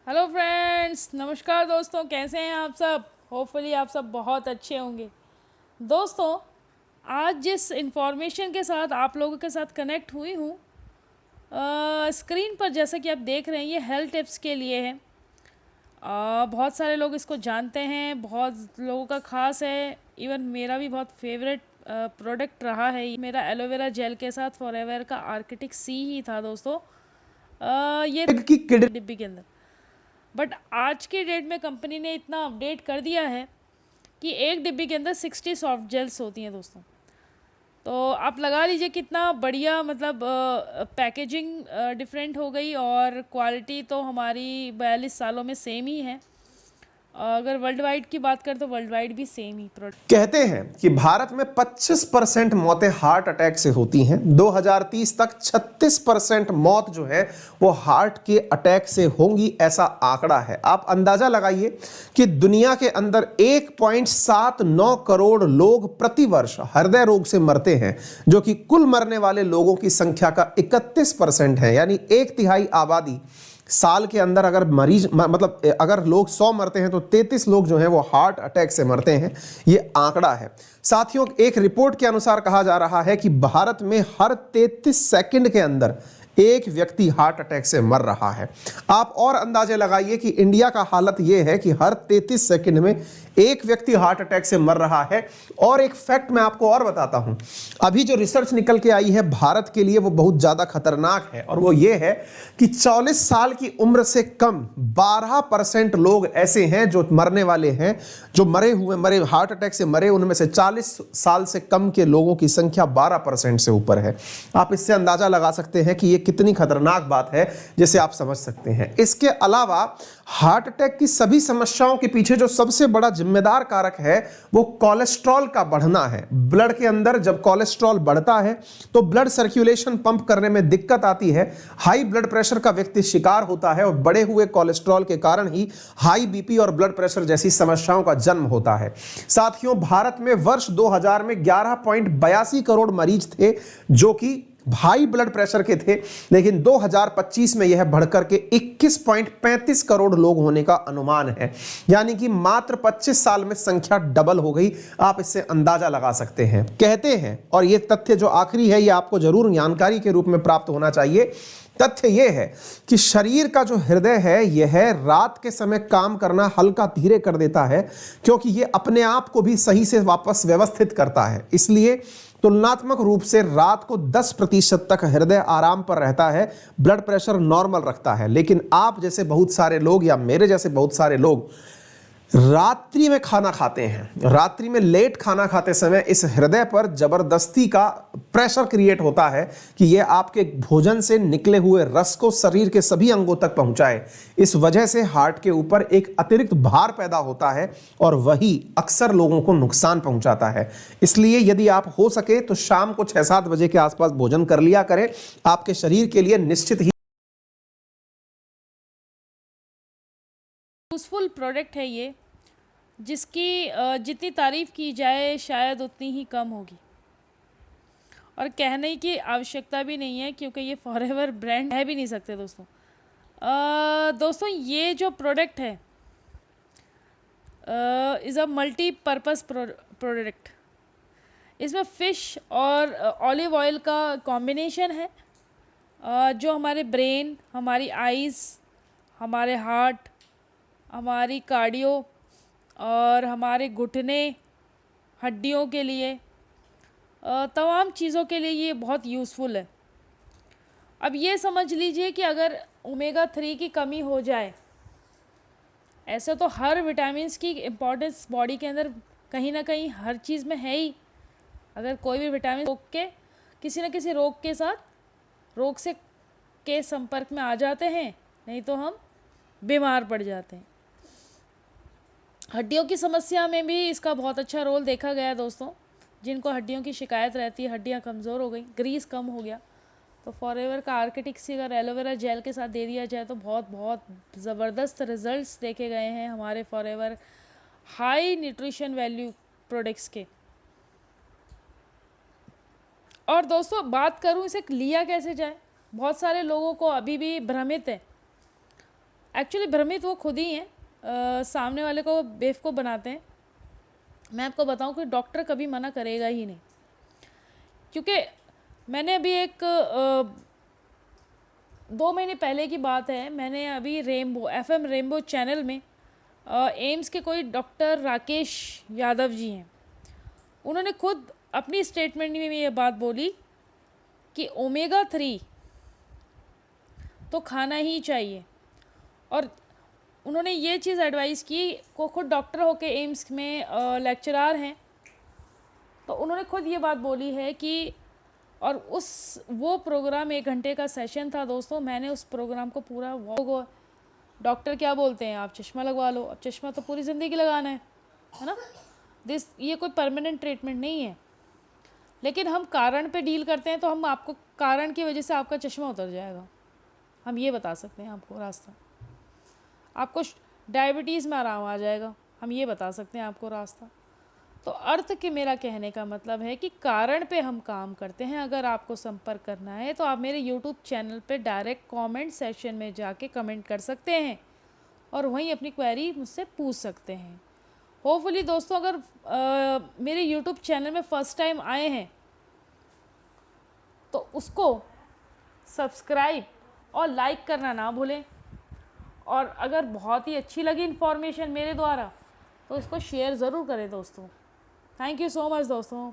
Hello friends, नमस्कार दोस्तों। कैसे हैं आप सब? होपफुली आप सब बहुत अच्छे होंगे। दोस्तों, आज जिस इन्फॉर्मेशन के साथ आप लोगों के साथ कनेक्ट हुई हूँ, स्क्रीन पर जैसा कि आप देख रहे हैं, ये हेल्थ टिप्स के लिए है। बहुत सारे लोग इसको जानते हैं, बहुत लोगों का ख़ास है। इवन मेरा भी बहुत फेवरेट प्रोडक्ट रहा है। मेरा एलोवेरा जेल के साथ फॉरएवर का आर्किटिक सी ही था दोस्तों। ये की किड डिब्बी के अंदर, बट आज के डेट में कंपनी ने इतना अपडेट कर दिया है कि एक डिब्बी के अंदर 60 सॉफ्ट जेल्स होती हैं दोस्तों। तो आप लगा लीजिए कितना बढ़िया, मतलब पैकेजिंग डिफरेंट हो गई और क्वालिटी तो हमारी 42 सालों में सेम ही है। अगर वर्ल्ड वाइड की बात करें तो वर्ल्ड वाइड भी सेम ही प्रोडक्ट। कहते हैं कि भारत में 25% मौतें हार्ट अटैक से होती हैं। 2030 तक 36% मौत जो है वो हार्ट के अटैक से होंगी, ऐसा आंकड़ा है। आप अंदाजा लगाइए कि दुनिया के अंदर 1.79 करोड़ लोग प्रतिवर्ष हृदय रोग से मरते हैं, जो कि कुल मरने वाले लोगों की संख्या का 31% है। यानी एक तिहाई आबादी साल के अंदर अगर मरीज मतलब अगर लोग 100 मरते हैं तो 33 लोग जो हैं वो हार्ट अटैक से मरते हैं। ये आंकड़ा है साथियों। एक रिपोर्ट के अनुसार कहा जा रहा है कि भारत में हर 33 सेकंड के अंदर एक व्यक्ति हार्ट अटैक से मर रहा है। आप और अंदाजे लगाइए कि इंडिया का हालत यह है कि हर 33 सेकंड में एक व्यक्ति हार्ट अटैक से मर रहा है। और एक फैक्ट मैं आपको और बताता हूं, अभी जो रिसर्च निकल के आई है भारत के लिए वो बहुत ज्यादा खतरनाक है, और वो ये है कि 44 साल की उम्र से कम 12% लोग ऐसे हैं जो मरने वाले हैं, जो मरे हार्ट अटैक से मरे, उनमें से 40 साल से कम के लोगों की संख्या 12% से ऊपर है। आप इससे अंदाजा लगा सकते हैं कि ये कितनी खतरनाक बात है, जिसे आप समझ सकते हैं। इसके अलावा हार्ट अटैक की सभी समस्याओं के पीछे जो सबसे बड़ा जिम्मेदार कारक है वो कोलेस्ट्रॉल का बढ़ना है। ब्लड के अंदर जब कोलेस्ट्रॉल बढ़ता है तो ब्लड सर्कुलेशन पंप करने में दिक्कत आती है, हाई ब्लड प्रेशर का व्यक्ति शिकार होता है, और बढ़े हुए कोलेस्ट्रॉल के कारण ही हाई बीपी और ब्लड प्रेशर जैसी समस्याओं का जन्म होता है। साथियों, भारत में वर्ष 2000 में 11.82 करोड़ मरीज थे जो कि हाई ब्लड प्रेशर के थे, लेकिन 2025 में यह बढ़कर के 21.35 करोड़ लोग होने का अनुमान है। यानी कि मात्र 25 साल में संख्या डबल हो गई। आप इससे अंदाजा लगा सकते हैं। कहते हैं, और यह तथ्य जो आखिरी है यह आपको जरूर जानकारी के रूप में प्राप्त होना चाहिए। तथ्य यह है कि शरीर का जो हृदय है यह रात के समय काम करना हल्का धीरे कर देता है, क्योंकि यह अपने आप को भी सही से वापस व्यवस्थित करता है। इसलिए तुलनात्मक रूप से रात को 10% तक हृदय आराम पर रहता है, ब्लड प्रेशर नॉर्मल रखता है। लेकिन आप जैसे बहुत सारे लोग या मेरे जैसे बहुत सारे लोग रात्रि में खाना खाते हैं, रात्रि में लेट खाना खाते समय इस हृदय पर जबरदस्ती का प्रेशर क्रिएट होता है कि यह आपके भोजन से निकले हुए रस को शरीर के सभी अंगों तक पहुंचाए। इस वजह से हार्ट के ऊपर एक अतिरिक्त भार पैदा होता है और वही अक्सर लोगों को नुकसान पहुंचाता है। इसलिए यदि आप हो सके तो शाम को 6-7 बजे के आसपास भोजन कर लिया करें। आपके शरीर के लिए निश्चित ही यूज़फुल प्रोडक्ट है ये, जिसकी जितनी तारीफ़ की जाए शायद उतनी ही कम होगी, और कहने की आवश्यकता भी नहीं है क्योंकि ये फॉरएवर ब्रांड है भी नहीं सकते दोस्तों। दोस्तों, ये जो प्रोडक्ट है इज़ अ मल्टीपर्पज़ प्रोडक्ट। इसमें फ़िश और ऑलिव ऑयल का कॉम्बिनेशन है, जो हमारे ब्रेन, हमारी आइज़, हमारे हार्ट, हमारी कार्डियो और हमारे घुटने, हड्डियों के लिए, तमाम चीज़ों के लिए ये बहुत यूज़फुल है। अब ये समझ लीजिए कि अगर ओमेगा 3 की कमी हो जाए, ऐसे तो हर विटामिन्स की इम्पोर्टेंस बॉडी के अंदर कहीं ना कहीं हर चीज़ में है ही। अगर कोई भी विटामिन रोग के किसी न किसी रोग के साथ, रोग से के संपर्क में आ जाते हैं, नहीं तो हम बीमार पड़ जाते हैं। हड्डियों की समस्या में भी इसका बहुत अच्छा रोल देखा गया है दोस्तों। जिनको हड्डियों की शिकायत रहती है, हड्डियां कमज़ोर हो गई, ग्रीस कम हो गया, तो फॉरएवर का आर्किटिक सी अगर एलोवेरा जेल के साथ दे दिया जाए तो बहुत बहुत ज़बरदस्त रिजल्ट्स देखे गए हैं हमारे forever high nutrition value products के। और दोस्तों, बात करूं इसे लिया कैसे जाए, बहुत सारे लोगों को अभी भी भ्रमित है एक्चुअली भ्रमित वो खुद ही हैं, सामने वाले को बेवकूफ़ बनाते हैं। मैं आपको बताऊं कि डॉक्टर कभी मना करेगा ही नहीं, क्योंकि मैंने अभी एक 2 महीने पहले की बात है, मैंने अभी रेनबो FM रेनबो चैनल में एम्स के कोई डॉक्टर राकेश यादव जी हैं, उन्होंने खुद अपनी स्टेटमेंट में ये बात बोली कि ओमेगा 3 तो खाना ही चाहिए। और उन्होंने ये चीज़ एडवाइस की, को खुद डॉक्टर होके एम्स में लेक्चरार हैं, तो उन्होंने खुद ये बात बोली है कि, और वो प्रोग्राम 1 घंटे का सेशन था दोस्तों, मैंने उस प्रोग्राम को पूरा वो डॉक्टर क्या बोलते हैं, आप चश्मा लगवा लो, अब चश्मा तो पूरी ज़िंदगी लगाना है ना, ये कोई परमानेंट ट्रीटमेंट नहीं है। लेकिन हम कारण पे डील करते हैं, तो हम आपको कारण की वजह से आपका चश्मा उतर जाएगा, हम ये बता सकते हैं आपको रास्ता। आपको डायबिटीज़ में आराम आ जाएगा, हम ये बता सकते हैं आपको रास्ता। तो अर्थ के मेरा कहने का मतलब है कि कारण पे हम काम करते हैं। अगर आपको संपर्क करना है तो आप मेरे यूट्यूब चैनल पे डायरेक्ट कमेंट सेक्शन में जाके कमेंट कर सकते हैं और वहीं अपनी क्वेरी मुझसे पूछ सकते हैं। होपफुली दोस्तों, अगर मेरे यूट्यूब चैनल में फ़र्स्ट टाइम आए हैं तो उसको सब्सक्राइब और लाइक करना ना भूलें, और अगर बहुत ही अच्छी लगी इन्फॉर्मेशन मेरे द्वारा तो इसको शेयर ज़रूर करें दोस्तों। थैंक यू सो मच दोस्तों।